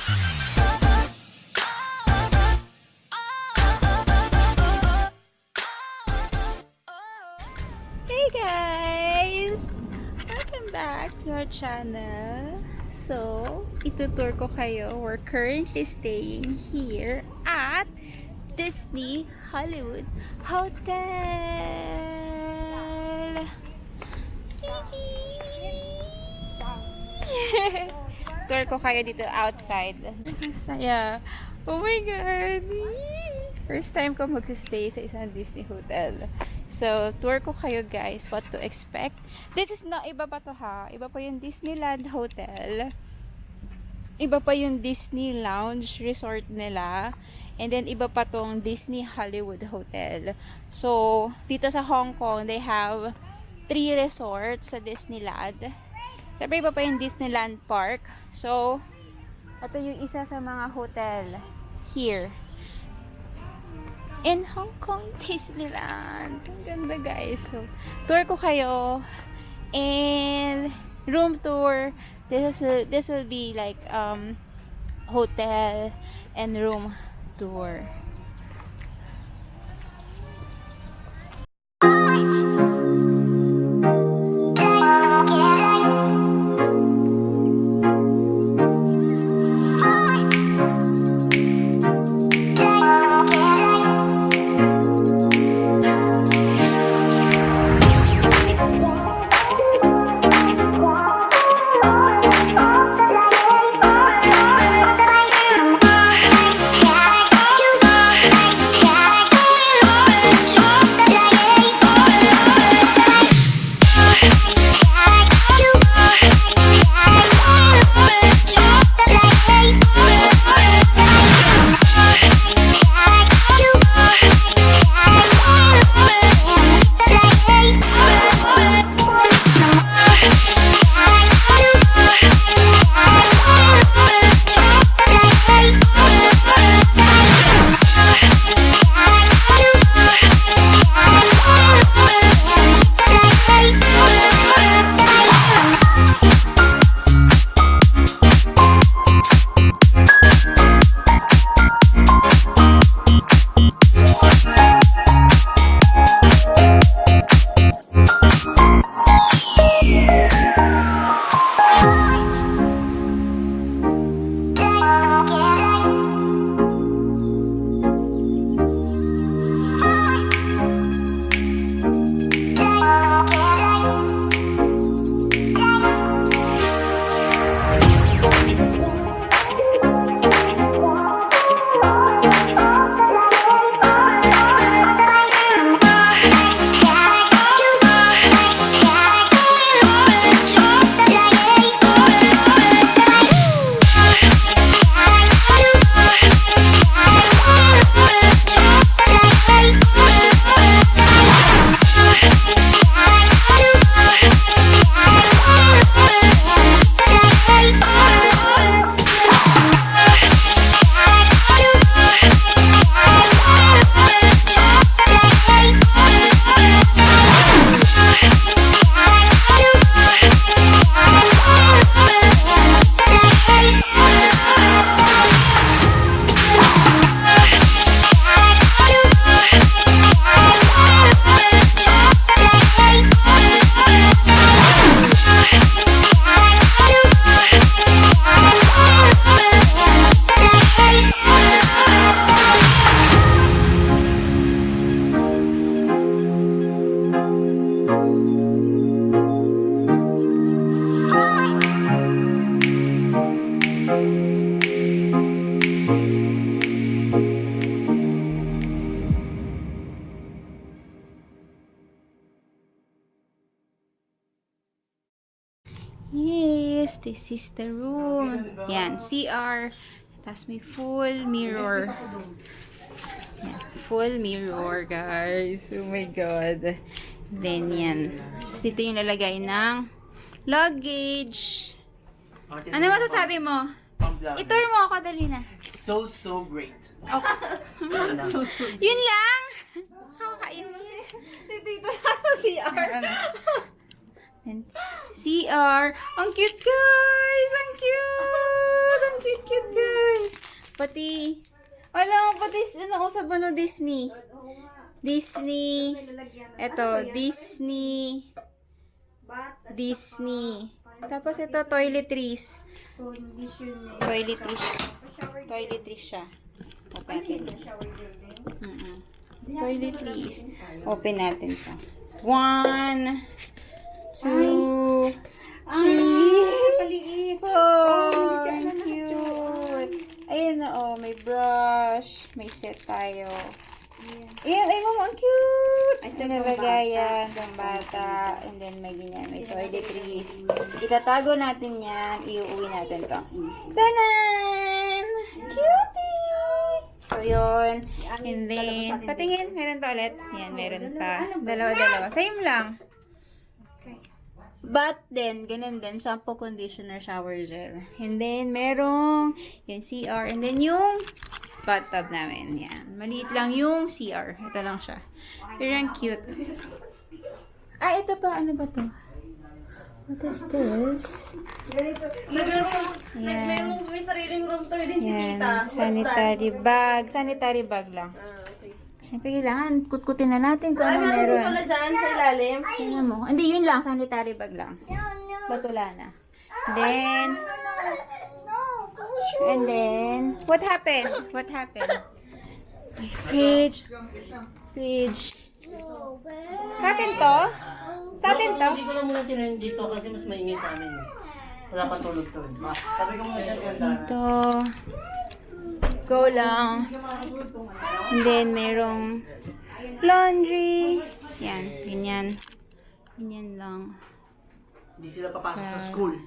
Hey guys! Welcome back to our channel. So, itutour ko kayo. We're currently staying here at Disney Hollywood Hotel. Gigi! Tour ko kayo dito outside. Saya. Oh my God! First time ko mag-stay sa isang Disney hotel. So, tour ko kayo guys what to expect. This is not, iba pa to ha. Iba pa yung Disneyland Hotel. Iba pa yung Disney Lounge Resort nila. And then, iba pa tong Disney Hollywood Hotel. So, dito sa Hong Kong, they have 3 resorts sa Disneyland. Siyempre, iba pa yung Disneyland Park. So, ito yung isa sa mga hotel here in Hong Kong Disneyland. Ang ganda guys. So, tour ko kayo and room tour. This will be like hotel and room tour. Yes, this is the room. Yan, CR. Tapos may full mirror. Yan, full mirror, guys. Oh my God. Then, yan. Tapos dito yung lalagay ng luggage. Ano masasabi mo? Itour mo ako, dali na. So great. Okay. Yun lang. Kakakain mo dito na sa CR. And CR. Ang cute, guys! Ang cute! Ang cute, guys! pati... Alam mo, pati usap mo no, Disney. Disney. Ito, Disney. Disney. Tapos ito, toiletries. Toiletries. Toiletries siya. Open natin. Toiletries. Open natin to. 1, 2, 3. Oh, ang cute. Ayan na, oh. May brush. May set tayo. Ayan, ay mama, ang cute! Ito nalagayan, pang bata. And then may ganyan, may toiletries. Itatago natin yan, iuwi natin to. Tanan! Cutie! So, yun. And then, patingin, meron pa ulit. Yan, meron pa. Dalawa-dalawa. Same lang. But then, ganun din, shampoo, conditioner, shower gel. And then, merong yung CR. And then, yung bathtub namin. Yan. Maliit lang yung CR. Ito lang siya. Pero ang cute. Ah, ito pa. Ano ba to? What is this? Yan. May sariling room tour din si Yan. Tita. Sanitary bag. Sanitary bag lang. Siyempre, kailangan kutkutin na natin kung ano Meron meron. pala dyan sa ilalim. Tingnan mo. Hindi, yun lang. Sanitary bag lang. Batula na. Then, and then, what happened? What happened? Fridge. Fridge. Sa atin to? Sa atin to? Hindi ko lang muna sila dito kasi mas maingay sa amin. Wala pang tulog to. Sabi ko muna dyan, ganda. Ito. Go lang. And then, merong laundry. Yan, ganyan. Ganyan lang. Hindi sila papasok sa school.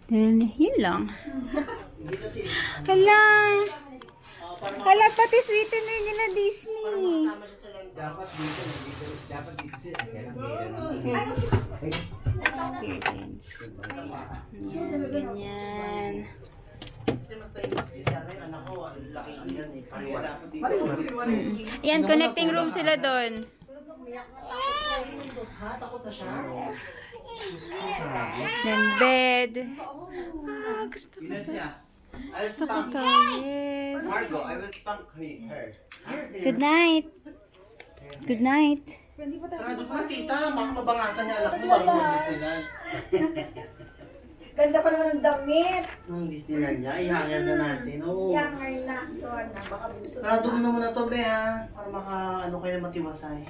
Then, yun lang. Hala! Hala, pati sweetener niya na Disney. Sama siya sa lang. Dapat Experience. Yan, ganyan. Kasi mas tayo mas gitara yung anak ko. Laki ano yan eh. Pariwala. Yan, connecting room sila doon. Ha? Takot na siya? Then bed. Ah, gusto ko to. Gusto ko to. Yes. Margo, I will spank her. Good night. Good night. Sarado ko na tita. Baka mabangasan niya anak mo bago mag-Disneyland. Ganda pa naman ng damit. Nung Disneyland niya, i-hanger na natin. Oo. Younger na. Yun na. Baka gusto. Sarado mo na muna to, be ha. Para maka, ano kayo matiwasay.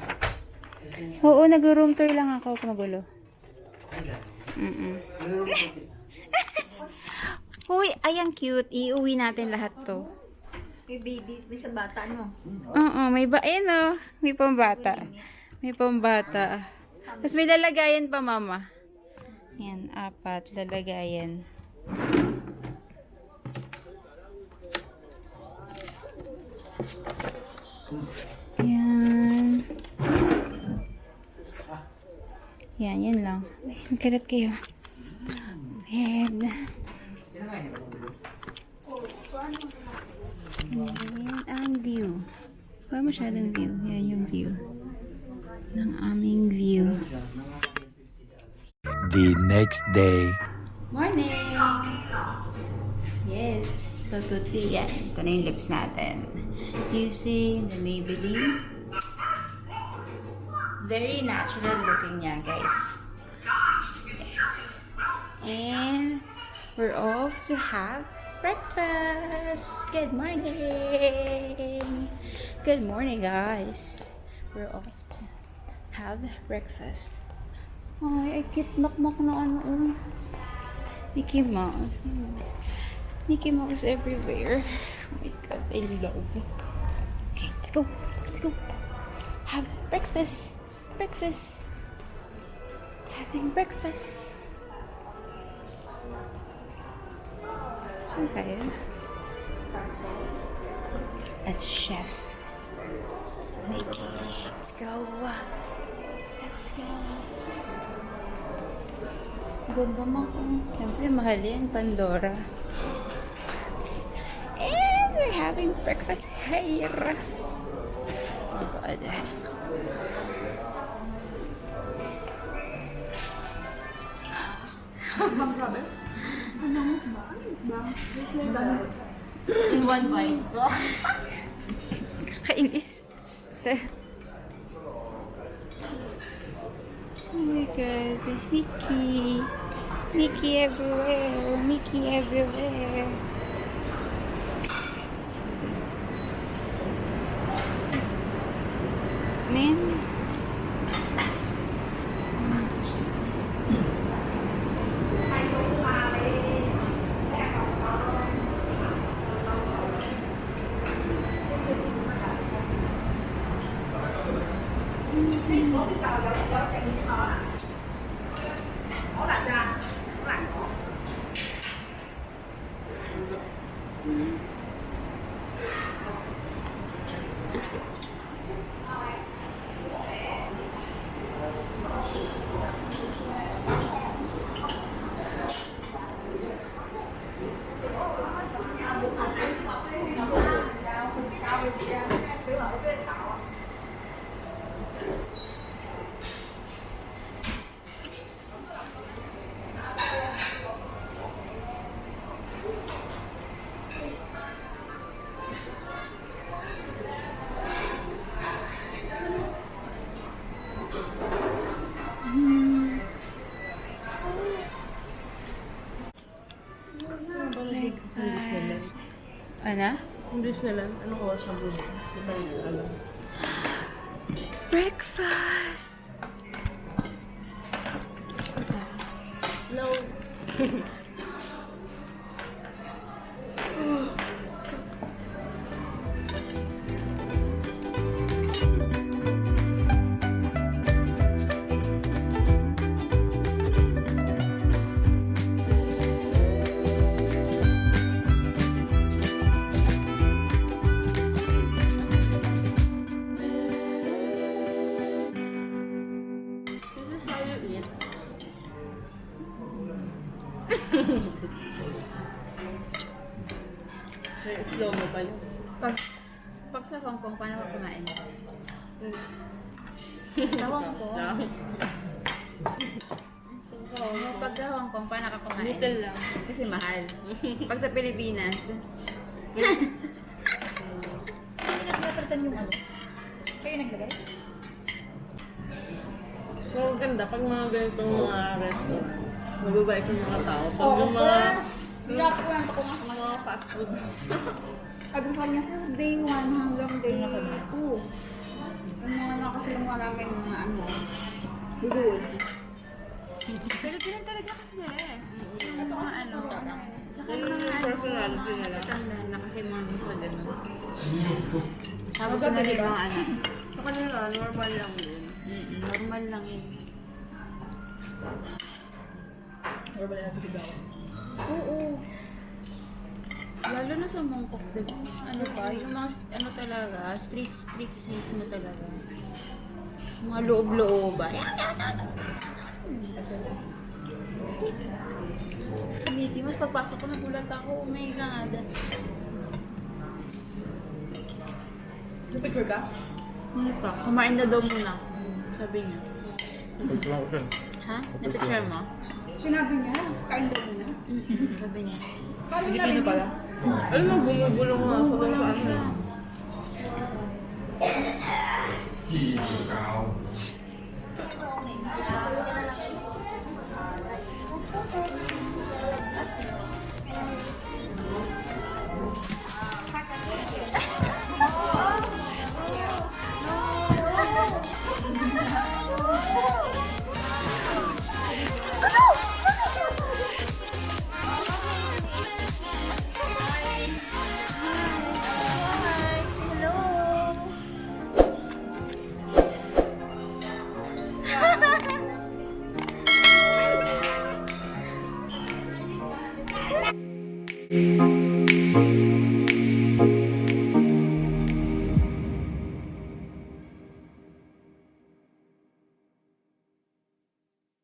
Kasi, Oo, nag-room tour lang ako kung magulo. meron ko kita. Uy, ay ang cute. Iuwi natin lahat to. May baby. May sa bata, ano? Oo, may ayan o. May pambata. May pambata. Tapos may lalagayan pa, mama. Yan, 4 lalagayan. Yan. Yan, yan lang. Ay, nagkalat kayo. Bed. Yan ang view. Wala masyadong view. Yan yung view. Ng aming view. The next day. Morning! Yes. So, today, yan. Ito na yung lips natin. Using the Maybelline. Very natural looking niya, guys. Yes. And we're off to have breakfast. Good morning. Good morning, guys. We're off to have breakfast. Ay, cute makmak na ano. Mickey Mouse. Mickey Mouse everywhere. Oh my God, I love it. Okay, let's go. Let's go. Have breakfast. Breakfast. Having breakfast. Saan tayo? At Chef Mickey. Let's go. Let's go. Ganda mo ko. Siyempre, mahal yan. Pandora. And we're having breakfast here. Oh, God. In one bite. Kainis. Oh my god. Mickey. Mickey everywhere. Mickey everywhere. Man. Ano? English na lang. Ano ko sa bulo? Di ba yung alam? Breakfast! Hello. This is how you eat. Slow mo pa yun. Pag sa Hong Kong, paano ka kumain? Sa Hong Kong? Pag sa Hong Kong, paano ka kumain? Little lang. Kasi mahal. Pag sa Pilipinas, hindi na pinatratan yung ano. Kayo naglagay? So, ganda pag mga ganitong mga restaurant. Mababait yung mga tao. Pag yung mga... Nakakwento ko nga sa mga fast food. Sabi ko niya, since day 1 hanggang day 2. Yung mga nakasilang maraming mga ano, food. Pero ganun talaga kasi eh. Yung mga ano, tsaka yung mga ano, Personality nila. tandaan na kasi mga sa ganun. Tapos na rin mga ano. Sa kanila, normal lang yun. Normal lang yun. Normal lang ito Oo. Lalo na sa Mongkok, diba? Ano pa, yung mga, ano talaga, streets mismo talaga. Mga loob-looban. Mickey, mas pagpasok ko nagulat ako, oh my God. Picture ka? Ano pa? Kumain na daw muna. Sabi niya. Ha? Napicture mo? Sinabi niya, kain daw muna. Sabi niya. Filipino pala? Alam mo, bumubulong nga ako kung paano. Thank you.